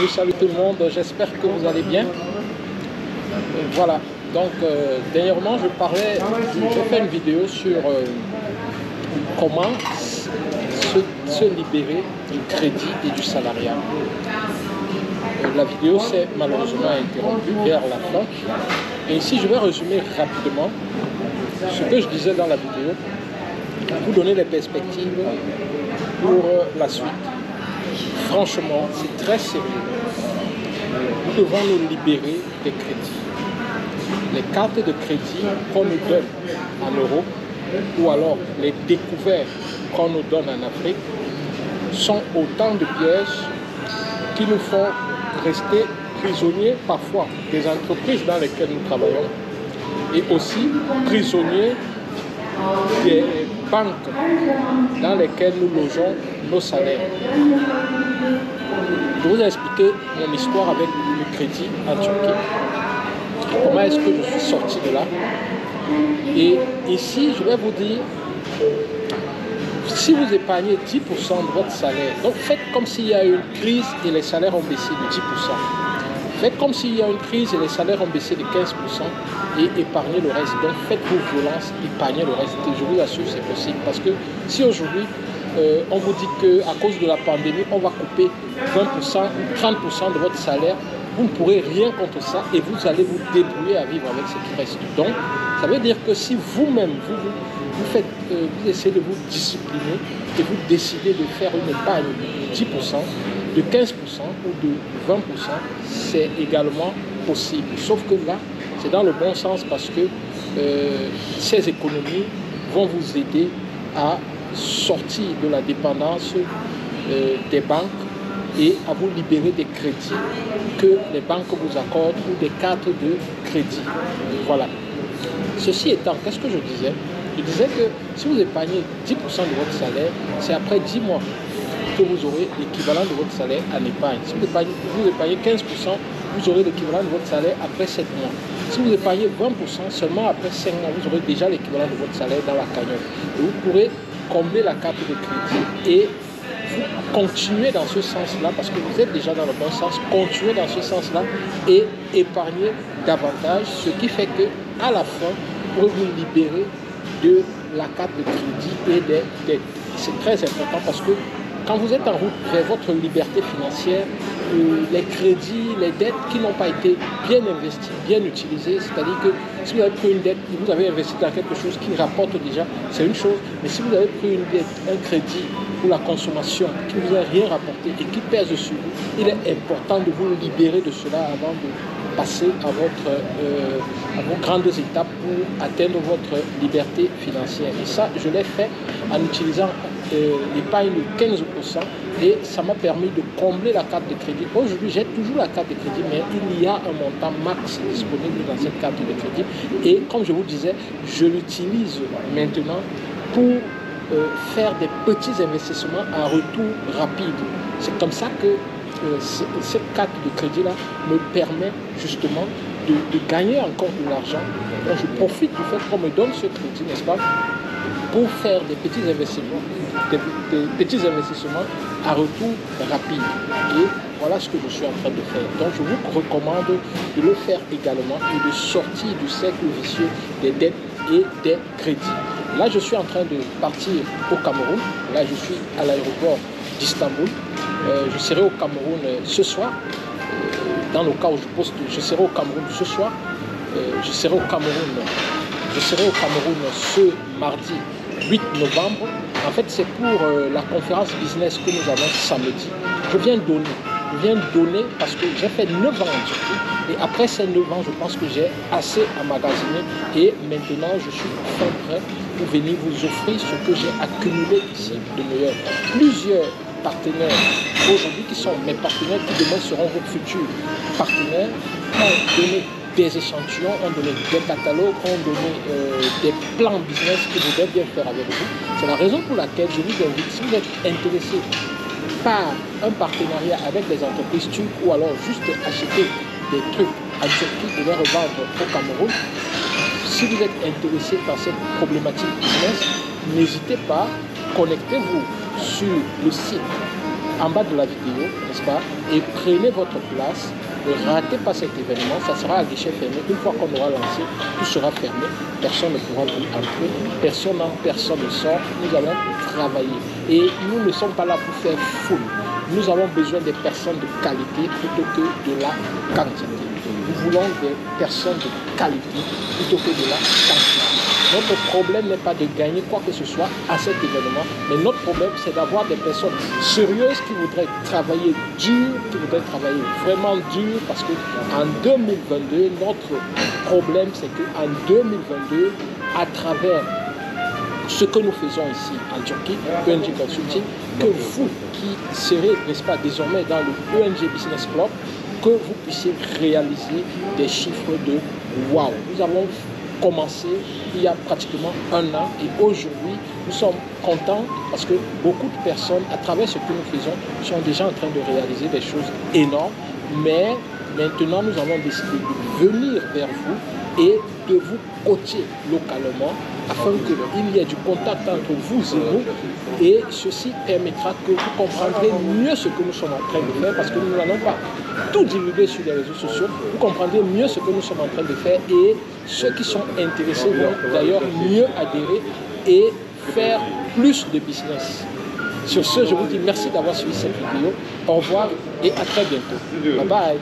Salut tout le monde, j'espère que vous allez bien. Voilà, donc dernièrement j'ai fait une vidéo sur comment se libérer du crédit et du salariat. La vidéo s'est malheureusement interrompue vers la fin. Et ici, je vais résumer rapidement ce que je disais dans la vidéo, vous donner les perspectives pour la suite. Franchement, c'est très sérieux. Nous devons nous libérer des crédits. Les cartes de crédit qu'on nous donne en euros ou alors les découvertes qu'on nous donne en Afrique sont autant de pièges qui nous font rester prisonniers parfois des entreprises dans lesquelles nous travaillons et aussi prisonniers des banques dans lesquelles nous logeons nos salaires. Je vous ai expliqué mon histoire avec le crédit en Turquie. Comment est-ce que je suis sorti de là? Et ici, je vais vous dire, si vous épargnez 10% de votre salaire, donc faites comme s'il y a une crise et les salaires ont baissé de 10%. Faites comme s'il y a une crise et les salaires ont baissé de 15% et épargnez le reste. Donc faites-vous violence, épargnez le reste. Et je vous assure, c'est possible. Parce que si aujourd'hui, on vous dit qu'à cause de la pandémie, on va couper 20% ou 30% de votre salaire, vous ne pourrez rien contre ça et vous allez vous débrouiller à vivre avec ce qui reste. Donc, ça veut dire que si vous-même, vous essayez de vous discipliner et vous décidez de faire une épargne de 10%, de 15% ou de 20%, c'est également possible. Sauf que là, c'est dans le bon sens parce que ces économies vont vous aider à sortir de la dépendance des banques et à vous libérer des crédits que les banques vous accordent ou des cartes de crédit. Voilà. Ceci étant, qu'est-ce que je disais? Je disais que si vous épargnez 10% de votre salaire, c'est après 10 mois que vous aurez l'équivalent de votre salaire en épargne. Si vous épargnez 15%, vous aurez l'équivalent de votre salaire après 7 mois. Si vous épargnez 20%, seulement après 5 mois, vous aurez déjà l'équivalent de votre salaire dans la cagnotte. Et vous pourrez combler la carte de crédit et vous continuez dans ce sens-là, parce que vous êtes déjà dans le bon sens, continuez dans ce sens-là et épargnez davantage, ce qui fait que à la fin, vous pourrez vous libérer de la carte de crédit et des dettes. C'est très important parce que quand vous êtes en route vers votre liberté financière, les crédits, les dettes qui n'ont pas été bien investies, bien utilisées, c'est-à-dire que si vous avez pris une dette et vous avez investi dans quelque chose qui rapporte déjà, c'est une chose, mais si vous avez pris une dette, un crédit pour la consommation qui ne vous a rien rapporté et qui pèse sur vous, il est important de vous libérer de cela avant de passer à vos grandes étapes pour atteindre votre liberté financière. Et ça, je l'ai fait en utilisant l'épargne de 15% et ça m'a permis de combler la carte de crédit. Aujourd'hui, j'ai toujours la carte de crédit, mais il y a un montant max disponible dans cette carte de crédit. Et comme je vous disais, je l'utilise maintenant pour faire des petits investissements à retour rapide. C'est comme ça que cette carte de crédit-là me permet justement de gagner encore de l'argent. Donc je profite du fait qu'on me donne ce crédit, n'est-ce pas, pour faire des petits investissements, à retour rapide. Et voilà ce que je suis en train de faire. Donc je vous recommande de le faire également et de sortir du cercle vicieux des dettes et des crédits. Là, je suis en train de partir au Cameroun. Là, je suis à l'aéroport d'Istanbul. Je serai au Cameroun ce soir. Dans le cas où je poste, je serai au Cameroun ce soir. Je serai au Cameroun ce mardi 8 novembre. En fait, c'est pour la conférence business que nous avons samedi. Je viens donner parce que j'ai fait 9 ans en Turquie. Et après ces 9 ans, je pense que j'ai assez emagasiné. Et maintenant, je suis enfin prêt pour venir vous offrir ce que j'ai accumulé ici de meilleur. Plusieurs partenaires aujourd'hui qui sont mes partenaires, qui demain seront vos futurs partenaires, ont donné des échantillons, ont donné des catalogues, ont donné des plans business que vous devez bien faire avec vous. C'est la raison pour laquelle je vous invite, si vous êtes intéressé par un partenariat avec des entreprises turques ou alors juste acheter des trucs en Turquie et les revendre au Cameroun, si vous êtes intéressé par cette problématique business, n'hésitez pas, connectez-vous sur le site en bas de la vidéo, n'est-ce pas? Et prenez votre place. Ne ratez pas cet événement, ça sera à guichet fermé. Une fois qu'on aura lancé, tout sera fermé. Personne ne pourra plus entrer, personne n'entre, personne ne sort. Nous allons travailler. Et nous ne sommes pas là pour faire foule. Nous avons besoin des personnes de qualité plutôt que de la quantité. Nous voulons des personnes de qualité plutôt que de la quantité. Notre problème n'est pas de gagner quoi que ce soit à cet événement, mais notre problème, c'est d'avoir des personnes sérieuses qui voudraient travailler dur, qui voudraient travailler vraiment dur, parce qu'en 2022, notre problème, c'est qu'en 2022, à travers ce que nous faisons ici en Turquie, ENG Consulting, que vous qui serez, n'est-ce pas, désormais dans le ENG Business Club, que vous puissiez réaliser des chiffres de waouh. Nous avons commencé il y a pratiquement un an et aujourd'hui nous sommes contents parce que beaucoup de personnes à travers ce que nous faisons sont déjà en train de réaliser des choses énormes, mais maintenant nous avons décidé de venir vers vous et de vous coacher localement afin qu'il y ait du contact entre vous et nous, et ceci permettra que vous comprendrez mieux ce que nous sommes en train de faire, parce que nous n'allons pas tout divulguer sur les réseaux sociaux. Vous comprendrez mieux ce que nous sommes en train de faire, et ceux qui sont intéressés vont d'ailleurs mieux adhérer et faire plus de business. Sur ce, je vous dis merci d'avoir suivi cette vidéo. Au revoir et à très bientôt. Bye bye.